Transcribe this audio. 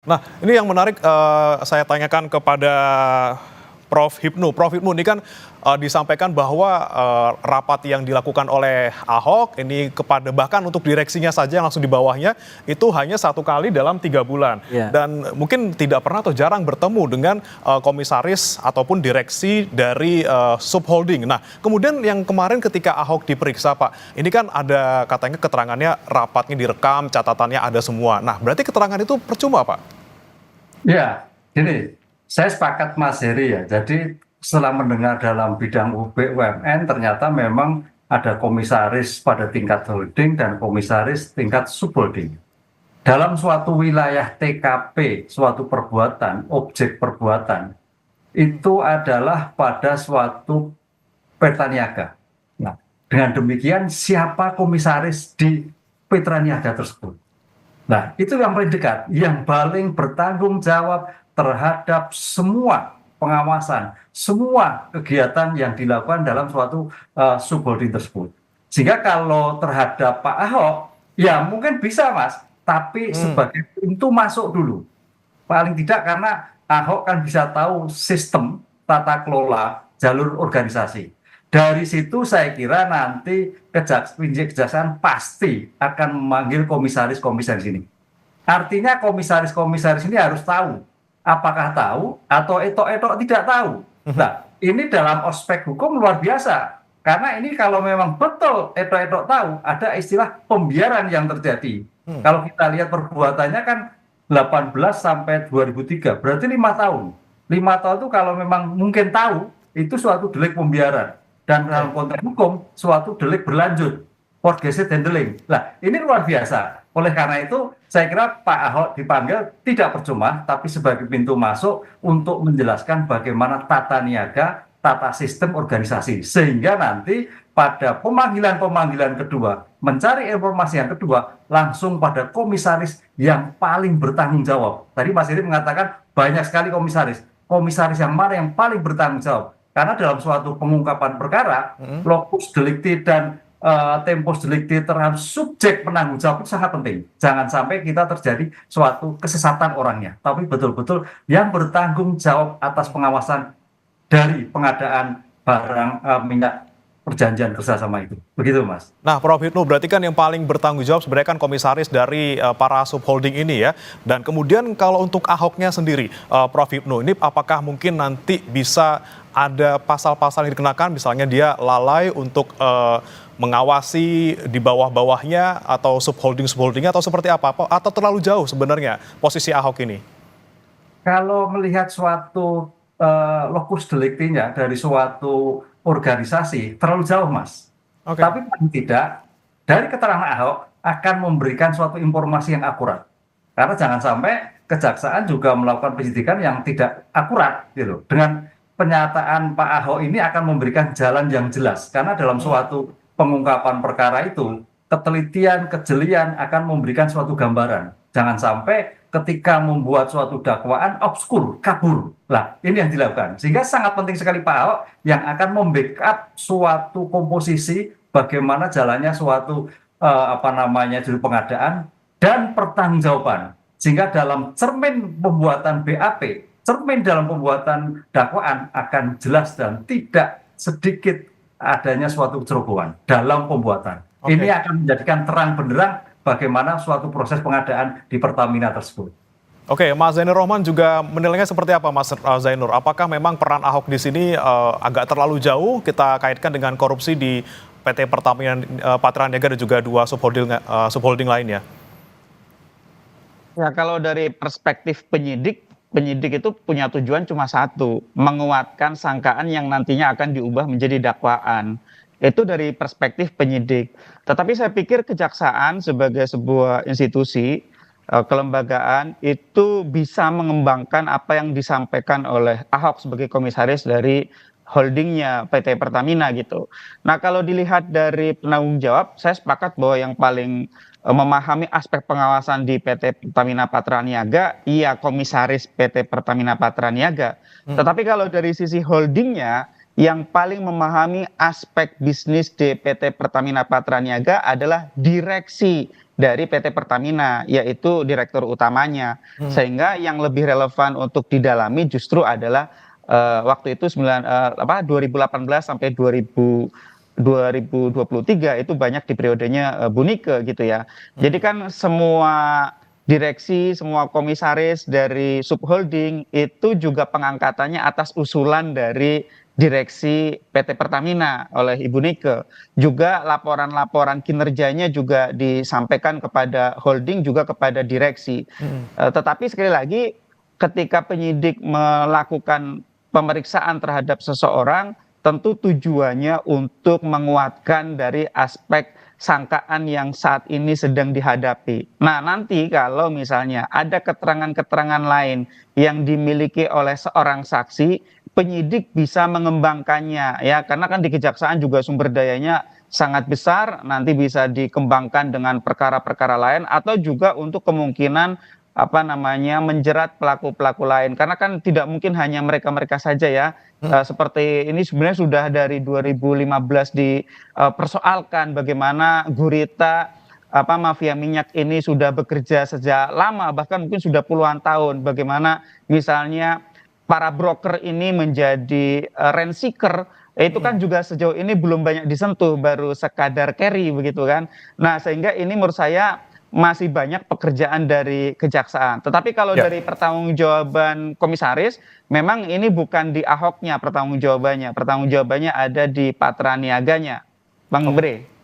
Nah, ini yang menarik, saya tanyakan kepada Prof. Hipnu. Prof. Hipnu ini kan, disampaikan bahwa, rapat yang dilakukan oleh Ahok ini kepada bahkan untuk direksinya saja yang langsung di bawahnya, itu hanya 1 kali dalam 3 bulan. Iya. Dan mungkin tidak pernah atau jarang bertemu dengan, komisaris ataupun direksi dari, subholding. Nah, kemudian yang kemarin ketika Ahok diperiksa, Pak, ini kan ada katanya keterangannya rapatnya direkam, catatannya ada semua. Nah, berarti keterangan itu percuma, Pak? Ya, gini, saya sepakat Mas Heri ya. Jadi setelah mendengar dalam bidang BUMN ternyata memang ada komisaris pada tingkat holding dan komisaris tingkat subholding. Dalam suatu wilayah TKP, suatu perbuatan, objek perbuatan, itu adalah pada suatu Petra Niaga. Nah, dengan demikian siapa komisaris di Petra Niaga tersebut? Nah, itu yang paling dekat, yang paling bertanggung jawab terhadap semua pengawasan, semua kegiatan yang dilakukan dalam suatu subholding tersebut. Sehingga kalau terhadap Pak Ahok, ya mungkin bisa Mas, tapi sebagai pintu masuk dulu. Paling tidak karena Ahok kan bisa tahu sistem tata kelola jalur organisasi. Dari situ saya kira nanti kejaksaan pasti akan memanggil komisaris-komisaris ini. Artinya komisaris-komisaris ini harus tahu. Apakah tahu atau etok-etok tidak tahu. Nah, ini dalam ospek hukum luar biasa. Karena ini kalau memang betul etok-etok tahu, ada istilah pembiaran yang terjadi. Kalau kita lihat perbuatannya kan 18 sampai 2003, berarti 5 tahun. 5 tahun itu kalau memang mungkin tahu, itu suatu delik pembiaran. Dan dalam konteks hukum, suatu delik berlanjut, progressive handling. Nah, ini luar biasa. Oleh karena itu, saya kira Pak Ahok dipanggil tidak percuma, tapi sebagai pintu masuk untuk menjelaskan bagaimana tata niaga, tata sistem organisasi. Sehingga nanti pada pemanggilan-pemanggilan kedua, mencari informasi yang kedua, langsung pada komisaris yang paling bertanggung jawab. Tadi Mas Heri mengatakan banyak sekali komisaris. Komisaris yang mana yang paling bertanggung jawab? Karena dalam suatu pengungkapan perkara, locus delicti dan tempus delicti terhadap subjek penanggung jawab itu sangat penting. Jangan sampai kita terjadi suatu kesesatan orangnya, tapi betul-betul yang bertanggung jawab atas pengawasan dari pengadaan barang minyak perjanjian kerjasama itu. Begitu, Mas. Nah, Prof. Hipnu, berarti kan yang paling bertanggung jawab sebenarnya kan komisaris dari para subholding ini ya. Dan kemudian kalau untuk Ahoknya sendiri, Prof. Hipnu, ini apakah mungkin nanti bisa ada pasal-pasal yang dikenakan, misalnya dia lalai untuk mengawasi di bawah-bawahnya atau subholdingnya atau seperti apa? Atau terlalu jauh sebenarnya posisi Ahok ini? Kalau melihat suatu locus delicti-nya dari suatu organisasi terlalu jauh, Mas. Oke. Tapi paling tidak dari keterangan Ahok akan memberikan suatu informasi yang akurat. Karena jangan sampai kejaksaan juga melakukan penyidikan yang tidak akurat gitu. Dengan pernyataan Pak Ahok ini akan memberikan jalan yang jelas karena dalam suatu pengungkapan perkara itu ketelitian, kejelian akan memberikan suatu gambaran. Jangan sampai ketika membuat suatu dakwaan obskur, kabur. Lah, ini yang dilakukan. Sehingga sangat penting sekali Pak Ahok yang akan membackup suatu komposisi bagaimana jalannya suatu judul pengadaan dan pertanggungjawaban. Sehingga dalam cermin pembuatan BAP, cermin dalam pembuatan dakwaan akan jelas dan tidak sedikit adanya suatu kecerobohan dalam pembuatan. Oke. Ini akan menjadikan terang benderang bagaimana suatu proses pengadaan di Pertamina tersebut. Oke, Mas Zainur Rohman juga menilainya seperti apa, Mas Zainur? Apakah memang peran Ahok di sini agak terlalu jauh kita kaitkan dengan korupsi di PT Pertamina Patraniaga dan juga 2 subholding lainnya? Ya, kalau dari perspektif penyidik itu punya tujuan cuma satu, menguatkan sangkaan yang nantinya akan diubah menjadi dakwaan. Itu dari perspektif penyidik. Tetapi saya pikir kejaksaan sebagai sebuah institusi, kelembagaan itu bisa mengembangkan apa yang disampaikan oleh Ahok sebagai komisaris dari holdingnya PT Pertamina gitu. Nah, kalau dilihat dari penanggung jawab, saya sepakat bahwa yang paling memahami aspek pengawasan di PT Pertamina Patraniaga, iya komisaris PT Pertamina Patraniaga. Tetapi kalau dari sisi holdingnya, yang paling memahami aspek bisnis di PT Pertamina Patraniaga adalah direksi dari PT Pertamina, yaitu direktur utamanya. Sehingga yang lebih relevan untuk didalami justru adalah waktu itu 2018 sampai 2023 itu banyak di periodenya Bu Nike gitu ya. Jadi kan semua direksi, semua komisaris dari subholding itu juga pengangkatannya atas usulan dari direksi PT Pertamina oleh Ibu Nike. Juga laporan-laporan kinerjanya juga disampaikan kepada holding juga kepada direksi. Tetapi sekali lagi ketika penyidik melakukan pemeriksaan terhadap seseorang tentu tujuannya untuk menguatkan dari aspek sangkaan yang saat ini sedang dihadapi. Nah, nanti kalau misalnya ada keterangan-keterangan lain yang dimiliki oleh seorang saksi, penyidik bisa mengembangkannya ya, karena kan di kejaksaan juga sumber dayanya sangat besar, nanti bisa dikembangkan dengan perkara-perkara lain atau juga untuk kemungkinan menjerat pelaku-pelaku lain, karena kan tidak mungkin hanya mereka-mereka saja ya. Seperti ini sebenarnya sudah dari 2015 dipersoalkan bagaimana gurita mafia minyak ini sudah bekerja sejak lama, bahkan mungkin sudah puluhan tahun. Bagaimana misalnya para broker ini menjadi rent seeker, itu kan juga sejauh ini belum banyak disentuh, baru sekadar carry begitu kan. Nah, sehingga ini menurut saya masih banyak pekerjaan dari kejaksaan. Tetapi kalau dari pertanggungjawaban komisaris, memang ini bukan di Ahoknya pertanggungjawabannya ada di Patraniaganya, Bang Bre.